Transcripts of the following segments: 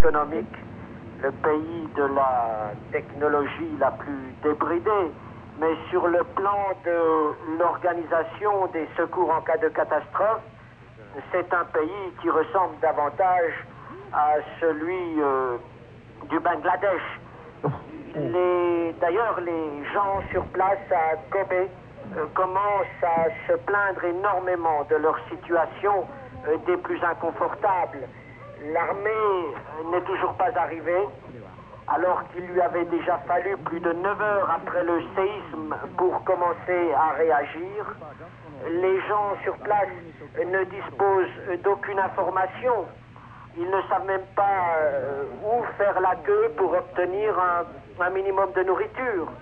économique, le pays de la technologie la plus débridée, mais sur le plan de l'organisation des secours en cas de catastrophe, c'est un pays qui ressemble davantage à celui du Bangladesh. D'ailleurs, les gens sur place à Kobe commencent à se plaindre énormément de leur situation des plus inconfortables. L'armée n'est toujours pas arrivée, alors qu'il lui avait déjà fallu plus de 9 heures après le séisme pour commencer à réagir. Les gens sur place ne disposent d'aucune information. Ils ne savent même pas où faire la queue pour obtenir un minimum de nourriture.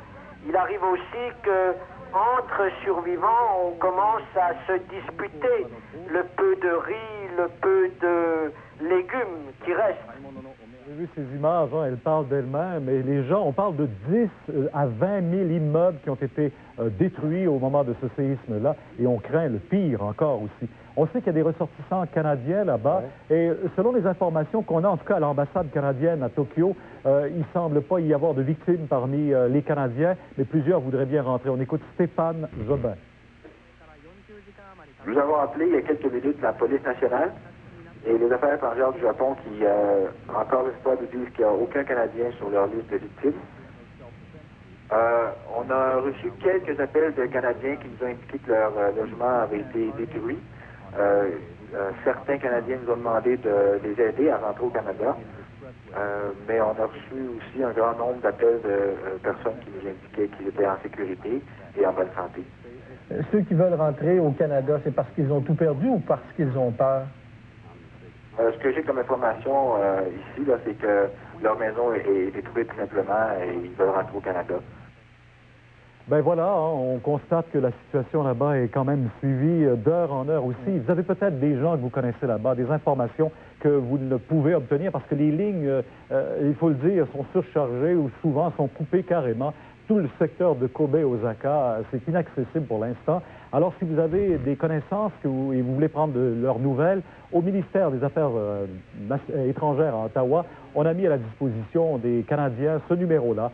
Il arrive aussi que entre survivants, on commence à se disputer le peu de riz, le peu de légumes qui restent. J'ai vu ces images, hein, elles parlent d'elles-mêmes, et les gens, on parle de 10 à 20 000 immeubles qui ont été détruits au moment de ce séisme-là, et on craint le pire encore aussi. On sait qu'il y a des ressortissants canadiens là-bas, et selon les informations qu'on a, en tout cas à l'ambassade canadienne à Tokyo, il ne semble pas y avoir de victimes parmi les Canadiens, mais plusieurs voudraient bien rentrer. On écoute Stéphane Jobin. Nous avons appelé il y a quelques minutes la police nationale et les affaires étrangères du Japon qui, encore une fois, nous disent qu'il n'y a aucun Canadien sur leur liste de victimes. On a reçu quelques appels de Canadiens qui nous ont indiqué que leur logement avait été détruit. Certains Canadiens nous ont demandé de les aider à rentrer au Canada. Mais on a reçu aussi un grand nombre d'appels de personnes qui nous indiquaient qu'ils étaient en sécurité et en bonne santé. Ceux qui veulent rentrer au Canada, c'est parce qu'ils ont tout perdu ou parce qu'ils ont peur? Ce que j'ai comme information ici, c'est que leur maison est détruite tout simplement et ils veulent rentrer au Canada. Ben voilà, hein, on constate que la situation là-bas est quand même suivie d'heure en heure aussi. Vous avez peut-être des gens que vous connaissez là-bas, des informations que vous ne pouvez obtenir parce que les lignes, il faut le dire, sont surchargées ou souvent sont coupées carrément. Tout le secteur de Kobe-Osaka, c'est inaccessible pour l'instant. Alors, si vous avez des connaissances et vous voulez prendre de leurs nouvelles, au ministère des Affaires étrangères à Ottawa, on a mis à la disposition des Canadiens ce numéro-là,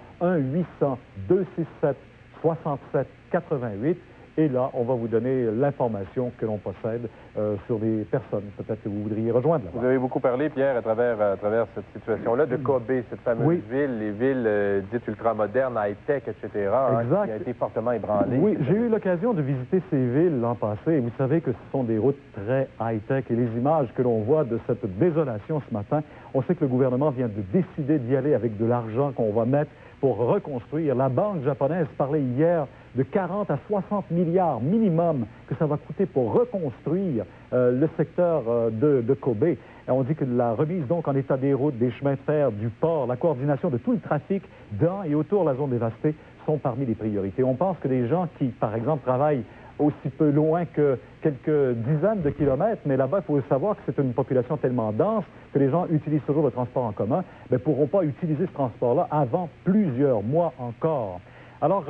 1-800-267-67-88. Et là, on va vous donner l'information que l'on possède sur des personnes, peut-être que vous voudriez rejoindre là-bas. Vous avez beaucoup parlé, Pierre, à travers cette situation-là, de Kobe, cette fameuse ville, les villes dites ultramodernes, high-tech, etc., hein, qui a été fortement ébranlée. Oui, j'ai eu l'occasion de visiter ces villes l'an passé, et vous savez que ce sont des routes très high-tech, et les images que l'on voit de cette désolation ce matin, on sait que le gouvernement vient de décider d'y aller avec de l'argent qu'on va mettre pour reconstruire. La banque japonaise parlait hier de 40 à 60 milliards minimum que ça va coûter pour reconstruire le secteur de Kobe. Et on dit que la remise donc en état des routes, des chemins de fer, du port, la coordination de tout le trafic dans et autour de la zone dévastée sont parmi les priorités. On pense que des gens qui, par exemple, travaillent aussi peu loin que quelques dizaines de kilomètres, mais là-bas, il faut savoir que c'est une population tellement dense que les gens utilisent toujours le transport en commun, mais ne pourront pas utiliser ce transport-là avant plusieurs mois encore. Alors,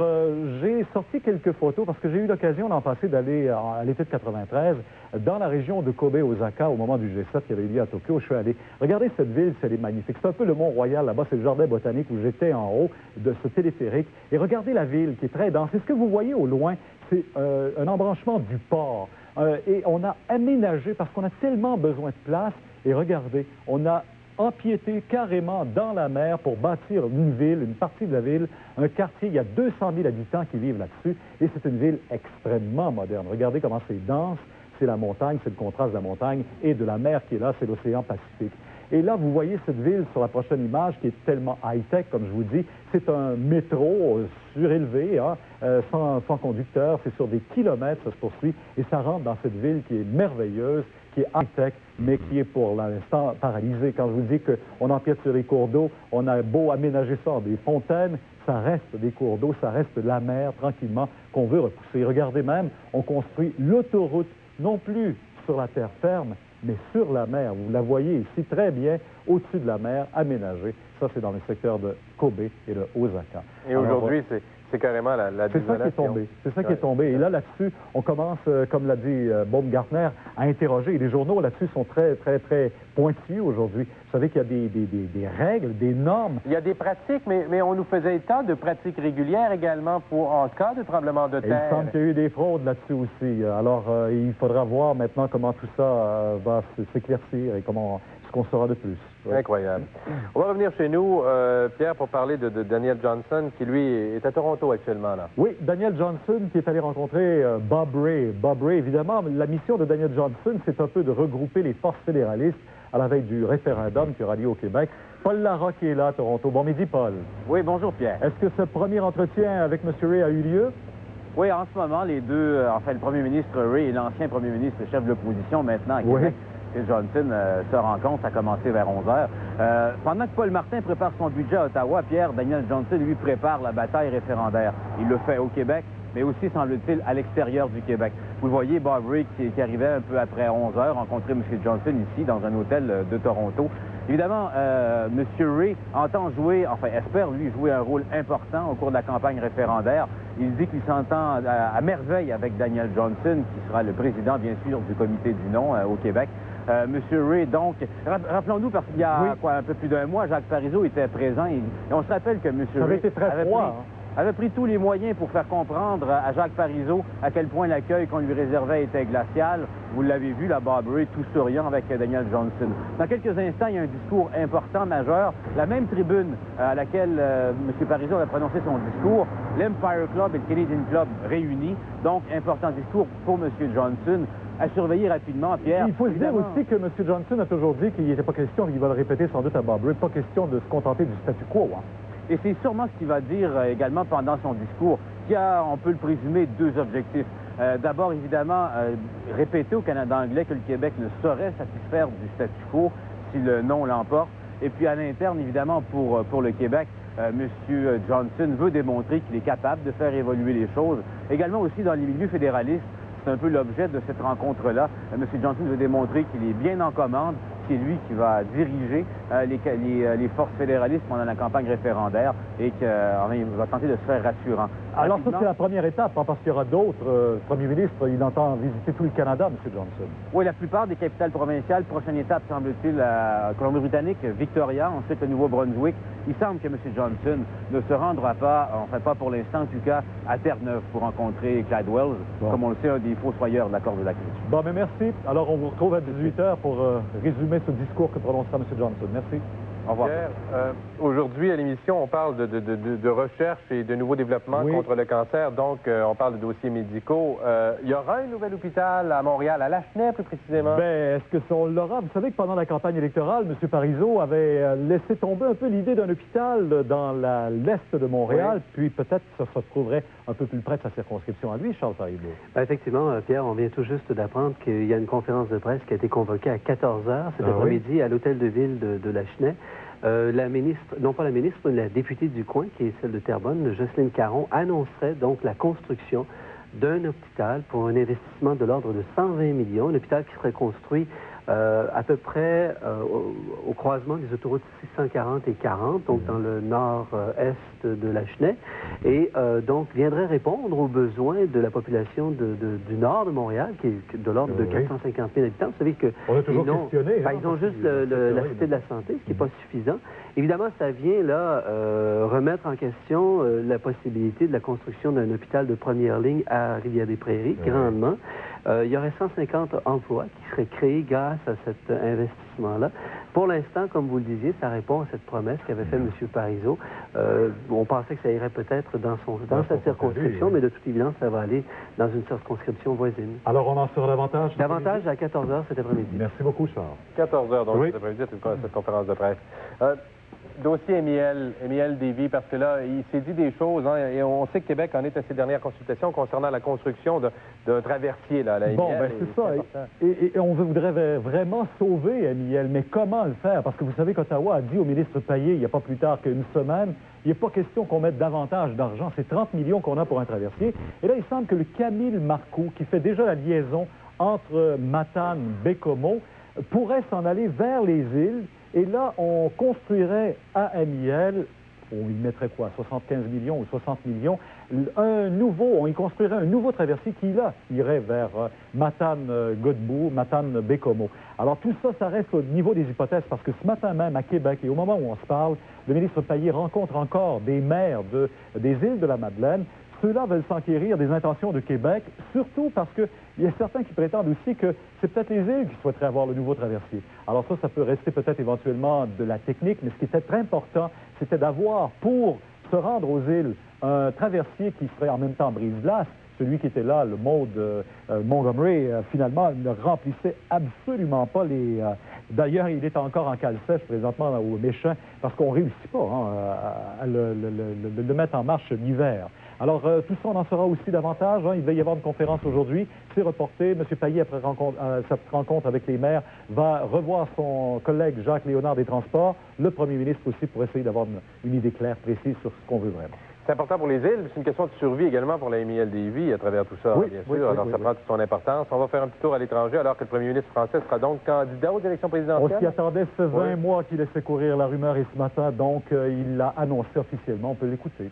j'ai sorti quelques photos parce que j'ai eu l'occasion l'an passé d'aller à l'été de 93 dans la région de Kobe-Osaka au moment du G7 qui avait lieu à Tokyo. Je suis allé. Regardez cette ville, elle est magnifique. C'est un peu le Mont-Royal là-bas, c'est le jardin botanique où j'étais en haut de ce téléphérique. Et regardez la ville qui est très dense. Et ce que vous voyez au loin, c'est un embranchement du port. Et on a aménagé parce qu'on a tellement besoin de place. Et regardez, on a empiété carrément dans la mer pour bâtir une ville, une partie de la ville, un quartier. Il y a 200 000 habitants qui vivent là-dessus et c'est une ville extrêmement moderne. Regardez comment c'est dense, c'est la montagne, c'est le contraste de la montagne et de la mer qui est là, c'est l'océan Pacifique. Et là, vous voyez cette ville sur la prochaine image qui est tellement high-tech, comme je vous dis. C'est un métro surélevé, hein, sans conducteur. C'est sur des kilomètres, ça se poursuit. Et ça rentre dans cette ville qui est merveilleuse, qui est high-tech, mais qui est pour l'instant paralysée. Quand je vous dis qu'on empiète sur les cours d'eau, on a beau aménager ça en des fontaines, ça reste des cours d'eau, ça reste la mer, tranquillement, qu'on veut repousser. Regardez même, on construit l'autoroute, non plus sur la terre ferme, mais sur la mer. Vous la voyez ici très bien, au-dessus de la mer, aménagée. Ça, c'est dans le secteur de Kobe et de Osaka. Et aujourd'hui, c'est C'est carrément la C'est ça qui est tombé. C'est ça qui est tombé. Et là-dessus, on commence, comme l'a dit Baumgartner, à interroger. Et les journaux là-dessus sont très, très, très pointilleux aujourd'hui. Vous savez qu'il y a des règles, des normes. Il y a des pratiques, mais on nous faisait état de pratiques régulières également en cas de tremblement de terre. Et il semble qu'il y a eu des fraudes là-dessus aussi. Alors, il faudra voir maintenant comment tout ça va s'éclaircir et ce qu'on saura de plus. Oui. Incroyable. On va revenir chez nous, Pierre, pour parler de Daniel Johnson, qui, lui, est à Toronto actuellement, là. Oui, Daniel Johnson qui est allé rencontrer Bob Rae. Bob Rae, évidemment, la mission de Daniel Johnson, c'est un peu de regrouper les forces fédéralistes à la veille du référendum qui aura lieu au Québec. Paul Larocque est là à Toronto. Bon midi, Paul. Oui, bonjour, Pierre. Est-ce que ce premier entretien avec M. Rae a eu lieu? Oui, en ce moment, les deux, le premier ministre Rae et l'ancien premier ministre, le chef de l'opposition maintenant à Québec, Phil Johnson, se rencontrent. Ça a commencé vers 11 h. Pendant que Paul Martin prépare son budget à Ottawa, Pierre, Daniel Johnson, lui, prépare la bataille référendaire. Il le fait au Québec, mais aussi, semble-t-il, à l'extérieur du Québec. Vous le voyez, Bob Rae, qui arrivait un peu après 11 h, rencontrer M. Johnson ici, dans un hôtel de Toronto. Évidemment, M. Rae entend jouer, enfin, espère, lui, jouer un rôle important au cours de la campagne référendaire. Il dit qu'il s'entend à merveille avec Daniel Johnson, qui sera le président, bien sûr, du comité du non au Québec. M. Rae, donc, rappelons-nous, parce qu'il y a un peu plus d'un mois, Jacques Parizeau était présent et on se rappelle que M. Rae avait pris tous les moyens pour faire comprendre à Jacques Parizeau à quel point l'accueil qu'on lui réservait était glacial. Vous l'avez vu, là, Bob Rae, tout souriant avec Daniel Johnson. Dans quelques instants, il y a un discours important, majeur. La même tribune à laquelle M. Parizeau a prononcé son discours, l'Empire Club et le Canadian Club réunis. Donc, important discours pour M. Johnson. À surveiller rapidement, Pierre. Il faut se dire aussi que M. Johnson a toujours dit qu'il n'était pas question, il va le répéter sans doute à Bob Rae, pas question de se contenter du statu quo. Hein. Et c'est sûrement ce qu'il va dire également pendant son discours, qui a, on peut le présumer, deux objectifs. D'abord, évidemment, répéter au Canada anglais que le Québec ne saurait satisfaire du statu quo si le non l'emporte. Et puis à l'interne, évidemment, pour le Québec, M. Johnson veut démontrer qu'il est capable de faire évoluer les choses. Également aussi dans les milieux fédéralistes, c'est un peu l'objet de cette rencontre-là. M. Johnson veut démontrer qu'il est bien en commande, c'est lui qui va diriger les forces fédéralistes pendant la campagne référendaire et qu'il va tenter de se faire rassurant. Alors ça, c'est la première étape, hein, parce qu'il y aura d'autres premiers ministres. Il entend visiter tout le Canada, M. Johnson. Oui, la plupart des capitales provinciales. Prochaine étape, semble-t-il, la Colombie-Britannique, Victoria, ensuite le Nouveau-Brunswick. Il semble que M. Johnson ne se rendra pas, enfin pas pour l'instant en tout cas, à Terre-Neuve pour rencontrer Clyde Wells, comme on le sait, un des fossoyeurs de l'accord de la crise. Bon, mais merci. Alors, on vous retrouve à 18 h pour résumer ce discours que prononcera M. Johnson. Merci. Au revoir. Pierre, aujourd'hui, à l'émission, on parle de recherche et de nouveaux développements contre le cancer. Donc, on parle de dossiers médicaux. Il y aura un nouvel hôpital à Montréal, à Lachenay, plus précisément. Bien, est-ce que ça, on l'aura? Vous savez que pendant la campagne électorale, M. Parizeau avait laissé tomber un peu l'idée d'un hôpital dans l'est de Montréal, puis peut-être que ça se retrouverait un peu plus près de sa circonscription à lui, Charles Parizeau. Effectivement, Pierre, on vient tout juste d'apprendre qu'il y a une conférence de presse qui a été convoquée à 14 h cet après-midi à l'hôtel de ville de Lachenay. La ministre, non pas la ministre, mais la députée du coin, qui est celle de Terrebonne, Jocelyne Caron, annoncerait donc la construction d'un hôpital pour un investissement de l'ordre de 120 millions, un hôpital qui serait construit à peu près au croisement des autoroutes 640 et 40, donc dans le nord-est de Lachenay, et donc viendrait répondre aux besoins de la population du nord de Montréal, qui est de l'ordre de 450 000 habitants. Vous savez que on a toujours questionné, ils ont juste la Cité de la Santé, ce qui n'est pas suffisant. Évidemment, ça vient là remettre en question la possibilité de la construction d'un hôpital de première ligne à Rivière-des-Prairies, grandement. Il y aurait 150 emplois qui seraient créés grâce à cet investissement-là. Pour l'instant, comme vous le disiez, ça répond à cette promesse qu'avait fait M. Parizeau. On pensait que ça irait peut-être dans sa circonscription, mais de toute évidence, ça va aller dans une circonscription voisine. Alors, on en saura davantage? Davantage à 14 h cet après-midi. Merci beaucoup, Charles. 14 h, donc, cet après-midi, cette conférence de presse. Dossier Émiel Davy, parce que là, il s'est dit des choses, hein, et on sait que Québec en est à ses dernières consultations concernant la construction d'un traversier, là, à la Émiel. Bon, ben c'est ça. Et on voudrait vraiment sauver Émiel, mais comment le faire? Parce que vous savez qu'Ottawa a dit au ministre Payet, il n'y a pas plus tard qu'une semaine, il n'est pas question qu'on mette davantage d'argent. C'est 30 millions qu'on a pour un traversier. Et là, il semble que le Camille Marcoux, qui fait déjà la liaison entre Matane et Bécomo, pourrait s'en aller vers les îles. Et là, on construirait à Amiel on y mettrait quoi, 75 millions ou 60 millions, on y construirait un nouveau traversier qui, là, irait vers Matane-Godbout, Matane-Bécomo. Alors tout ça, ça reste au niveau des hypothèses, parce que ce matin même, à Québec, et au moment où on se parle, le ministre Payet rencontre encore des maires des îles de la Madeleine. Ceux-là veulent s'enquérir des intentions de Québec, surtout parce qu'il y a certains qui prétendent aussi que c'est peut-être les îles qui souhaiteraient avoir le nouveau traversier. Alors ça peut rester peut-être éventuellement de la technique, mais ce qui était très important, c'était d'avoir, pour se rendre aux îles, un traversier qui serait en même temps brise-glace. Celui qui était là, le Maud Montgomery, finalement, ne remplissait absolument pas les... D'ailleurs, il est encore en cale sèche présentement au Méchant, parce qu'on ne réussit pas à le mettre en marche l'hiver. Alors, tout ça, on en saura aussi davantage. Il va y avoir une conférence aujourd'hui. C'est reporté. M. Payet, après cette rencontre avec les maires, va revoir son collègue Jacques Léonard des Transports, le premier ministre aussi, pour essayer d'avoir une idée claire, précise sur ce qu'on veut vraiment. C'est important pour les îles, c'est une question de survie également pour la MEL Davy à travers tout ça, oui, bien sûr. Oui, alors, ça prend toute son importance. On va faire un petit tour à l'étranger, alors que le premier ministre français sera donc candidat aux élections présidentielles. On s'y attendait, ça fait 20 mois qu'il laissait courir la rumeur, et ce matin, donc, il l'a annoncé officiellement. On peut l'écouter.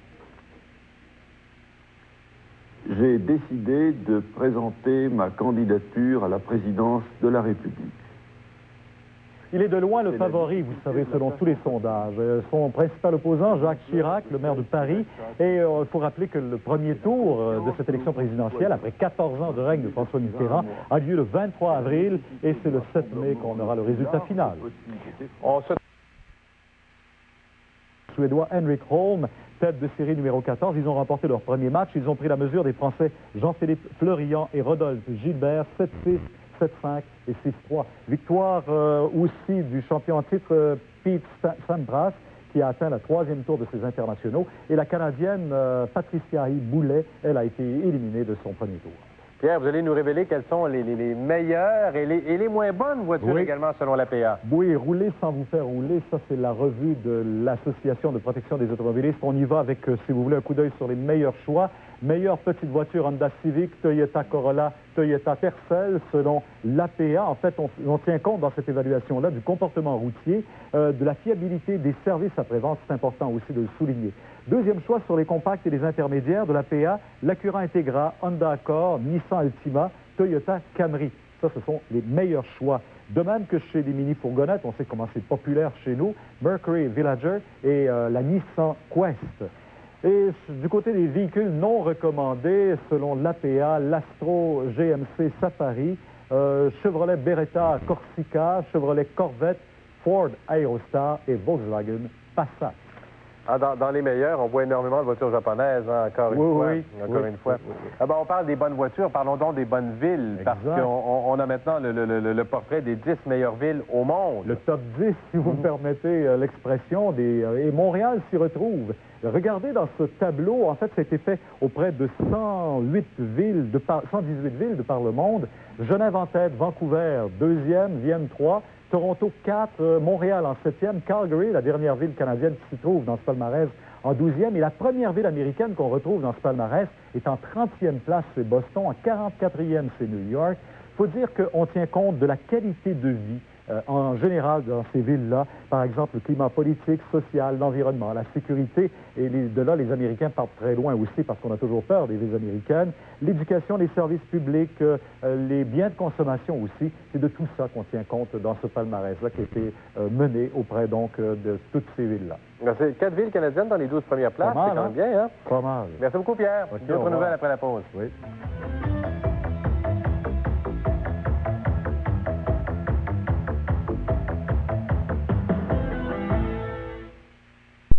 J'ai décidé de présenter ma candidature à la présidence de la République. Il est de loin le favori, vous savez, selon tous les sondages. Son principal opposant, Jacques Chirac, le maire de Paris. Et il faut rappeler que le premier tour de cette élection présidentielle, après 14 ans de règne de François Mitterrand, a lieu le 23 avril et c'est le 7 mai qu'on aura le résultat final. Suédois Henrik Holm, tête de série numéro 14, ils ont remporté leur premier match. Ils ont pris la mesure des Français Jean-Philippe Fleurian et Rodolphe Gilbert, 7-6. 7-5 et 6-3. Victoire aussi du champion en titre Pete Sampras, qui a atteint le 3e tour de ses internationaux. Et la Canadienne Patricia Boulet, elle a été éliminée de son premier tour. Pierre, vous allez nous révéler quelles sont les meilleures et les moins bonnes voitures également selon l'APA. Oui, rouler sans vous faire rouler, ça c'est la revue de l'Association de protection des automobilistes. On y va avec, si vous voulez, un coup d'œil sur les meilleurs choix. Meilleure petite voiture Honda Civic, Toyota Corolla, Toyota Tercel, selon l'APA. En fait, on tient compte dans cette évaluation-là du comportement routier, de la fiabilité des services après-vente, c'est important aussi de le souligner. Deuxième choix sur les compacts et les intermédiaires de l'APA, l'Acura Integra, Honda Accord, Nissan Altima, Toyota Camry. Ça, ce sont les meilleurs choix. De même que chez les mini-fourgonnettes, on sait comment c'est populaire chez nous, Mercury Villager et la Nissan Quest. Et du côté des véhicules non recommandés, selon l'APA, l'Astro GMC Safari, Chevrolet Beretta Corsica, Chevrolet Corvette, Ford Aerostar et Volkswagen Passat. Ah, dans les meilleurs, on voit énormément de voitures japonaises, encore une fois. Ah, ben, on parle des bonnes voitures, parlons donc des bonnes villes, parce qu'on a maintenant le portrait des 10 meilleures villes au monde. Le top 10, si vous me permettez l'expression, et Montréal s'y retrouve. Regardez dans ce tableau, en fait, ça a été fait auprès de 118 villes de par le monde. Genève en tête, Vancouver 2e, Vienne 3, Toronto 4, Montréal en 7e, Calgary, la dernière ville canadienne qui s'y trouve dans ce palmarès, en 12e. Et la première ville américaine qu'on retrouve dans ce palmarès est en 30e place, c'est Boston. En 44e, c'est New York. Il faut dire qu'on tient compte de la qualité de vie en général dans ces villes-là. Par exemple, le climat politique, social, l'environnement, la sécurité. Et de là, les Américains partent très loin aussi parce qu'on a toujours peur des villes américaines. L'éducation, les services publics, les biens de consommation aussi. C'est de tout ça qu'on tient compte dans ce palmarès-là qui a été mené auprès donc de toutes ces villes-là. C'est 4 villes canadiennes dans les 12 premières places. C'est quand même bien, hein? Pas mal. Merci beaucoup, Pierre. D'autres nouvelles après la pause. Oui.